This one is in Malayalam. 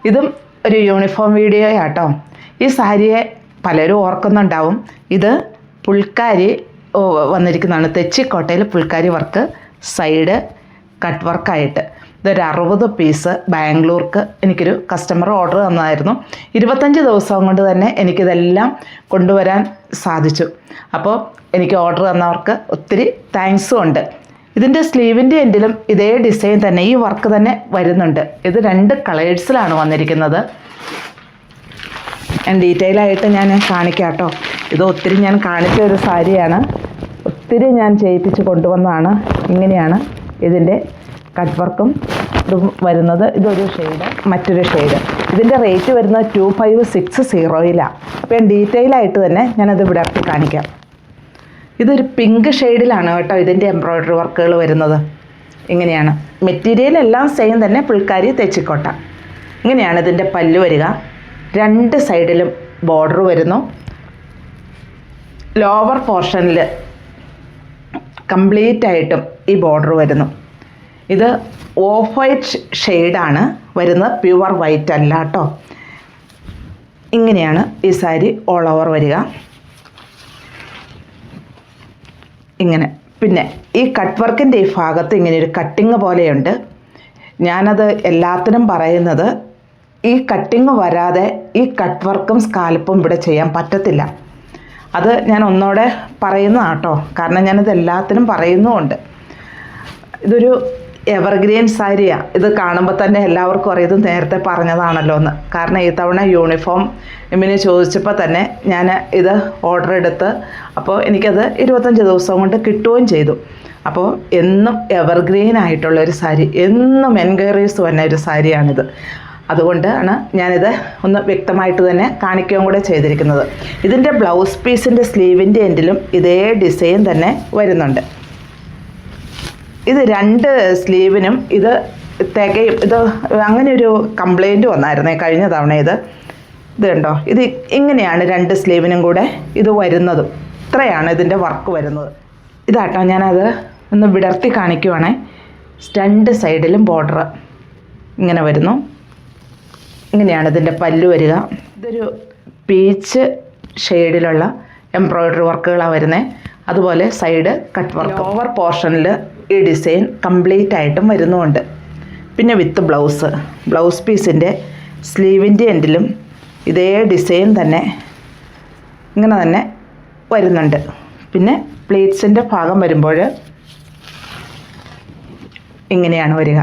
ഇതും ഒരു യൂണിഫോം വീഡിയോയാട്ടോ. ഈ സാരിയെ പലരും ഓർക്കുന്നുണ്ടാവും. ഇത് പുൽക്കാരി വന്നിരിക്കുന്നതാണ്. തെച്ചിക്കോട്ടയിൽ പുൽക്കാരി വർക്ക്, സൈഡ് കട്ട് വർക്കായിട്ട്. ഇതൊരു 60 പീസ് ബാംഗ്ലൂർക്ക് എനിക്കൊരു കസ്റ്റമർ ഓർഡർ തന്നതായിരുന്നു. 25 ദിവസം കൊണ്ട് തന്നെ എനിക്കിതെല്ലാം കൊണ്ടുവരാൻ സാധിച്ചു. അപ്പോൾ എനിക്ക് ഓർഡർ തന്നവർക്ക് ഒത്തിരി താങ്ക്സും ഉണ്ട്. ഇതിൻ്റെ സ്ലീവിൻ്റെ എൻഡിലും ഇതേ ഡിസൈൻ തന്നെ, ഈ വർക്ക് തന്നെ വരുന്നുണ്ട്. ഇത് 2 കളേഴ്സിലാണ് വന്നിരിക്കുന്നത്. ഞാൻ ഡീറ്റെയിൽ ആയിട്ട് ഞാൻ കാണിക്കാം കേട്ടോ. ഇത് ഒത്തിരി ഞാൻ കാണിച്ച ഒരു സാരിയാണ്. ഒത്തിരി ഞാൻ ചെയ്യിപ്പിച്ച് കൊണ്ടുവന്നതാണ്. ഇങ്ങനെയാണ് ഇതിൻ്റെ കട്ട് വർക്കും ഇതും വരുന്നത്. ഇതൊരു ഷെയ്ഡ്, മറ്റൊരു ഷെയ്ഡ്. ഇതിൻ്റെ റേറ്റ് വരുന്നത് 2560 അപ്പോൾ ഞാൻ ഡീറ്റെയിൽ ആയിട്ട് തന്നെ ഞാനത് വിടർത്തി കാണിക്കാം. ഇതൊരു പിങ്ക് ഷെയ്ഡിലാണ് കേട്ടോ ഇതിൻ്റെ എംബ്രോയ്ഡറി വർക്കുകൾ വരുന്നത്. ഇങ്ങനെയാണ്. മെറ്റീരിയൽ എല്ലാം സെയിം തന്നെ, പുൽക്കാരി തെച്ചിക്കോട്ട. ഇങ്ങനെയാണ് ഇതിൻ്റെ പല്ല് വരിക. 2 സൈഡിലും ബോർഡർ വരുന്നു. ലോവർ പോർഷനിൽ കംപ്ലീറ്റ് ആയിട്ടും ഈ ബോർഡർ വരുന്നു. ഇത് ഓഫ് വൈറ്റ് ഷെയ്ഡാണ് വരുന്നത്, പ്യുവർ വൈറ്റ് അല്ല കേട്ടോ. ഇങ്ങനെയാണ് ഈ സാരി ഓൾ ഓവർ വരിക. ഇങ്ങനെ. പിന്നെ ഈ കട്ട് വർക്കിൻ്റെ ഈ ഭാഗത്ത് ഇങ്ങനെ ഒരു കട്ടിങ് പോലെയുണ്ട്. ഞാനത് എല്ലാത്തിനും പറയുന്നത്, ഈ കട്ടിങ് വരാതെ ഈ കട്ട് വർക്കും സ്കാൽപ്പും ഇവിടെ ചെയ്യാൻ പറ്റത്തില്ല. അത് ഞാൻ ഒന്നോടെ പറയുന്നതാണ് കേട്ടോ. കാരണം ഞാനിത് എല്ലാത്തിനും പറയുന്നുമുണ്ട്. ഇതൊരു എവർഗ്രീൻ സാരിയാണ്. ഇത് കാണുമ്പോൾ തന്നെ എല്ലാവർക്കും അറിയാം ഇത് നേരത്തെ പറഞ്ഞതാണല്ലോ എന്ന്. കാരണം ഈ തവണ യൂണിഫോം ചോദിച്ചപ്പോൾ തന്നെ ഞാൻ ഇത് ഓർഡർ എടുത്ത്, അപ്പോൾ എനിക്കത് 25 ദിവസം കൊണ്ട് കിട്ടുകയും ചെയ്തു. അപ്പോൾ എന്നും എവർഗ്രീൻ ആയിട്ടുള്ളൊരു സാരി, എന്നും എൻക്വയറീസ് വന്ന ഒരു സാരിയാണിത്. അതുകൊണ്ടാണ് ഞാനിത് ഒന്ന് വ്യക്തമായിട്ട് തന്നെ കാണിക്കുകയും കൂടെ ചെയ്തിരിക്കുന്നത്. ഇതിൻ്റെ ബ്ലൗസ് പീസിൻ്റെ സ്ലീവിൻ്റെ എൻഡിലും ഇതേ ഡിസൈൻ തന്നെ വരുന്നുണ്ട്. ഇത് 2 സ്ലീവിനും ഇത് തികയും. ഇത് അങ്ങനെ ഒരു കംപ്ലൈൻറ്റ് വന്നായിരുന്നേ കഴിഞ്ഞ തവണ. ഇത് കണ്ടോ, ഇത് ഇങ്ങനെയാണ് 2 സ്ലീവിനും കൂടെ ഇത് വരുന്നതും. ഇത്രയാണ് ഇതിൻ്റെ വർക്ക് വരുന്നത്. ഇതാട്ടോ, ഞാനത് ഒന്ന് വിടർത്തി കാണിക്കുവാണേ. 2 സൈഡിലും ബോർഡർ ഇങ്ങനെ വരുന്നു. ഇങ്ങനെയാണ് ഇതിൻ്റെ പല്ല് വരിക. ഇതൊരു പീച്ച് ഷെയ്ഡിലുള്ള എംബ്രോയ്ഡറി വർക്കുകളാണ് വരുന്നത്. അതുപോലെ സൈഡ് കട്ട് വർക്ക്. ഓവർ പോർഷനിൽ ഈ ഡിസൈൻ കംപ്ലീറ്റ് ആയിട്ടും വരുന്നുമുണ്ട്. പിന്നെ വിത്ത് ബ്ലൗസ് പീസിൻ്റെ സ്ലീവിൻ്റെ എൻഡിലും ഇതേ ഡിസൈൻ തന്നെ ഇങ്ങനെ തന്നെ വരുന്നുണ്ട്. പിന്നെ പ്ലീറ്റ്സിൻ്റെ ഭാഗം വരുമ്പോൾ ഇങ്ങനെയാണ് വരിക.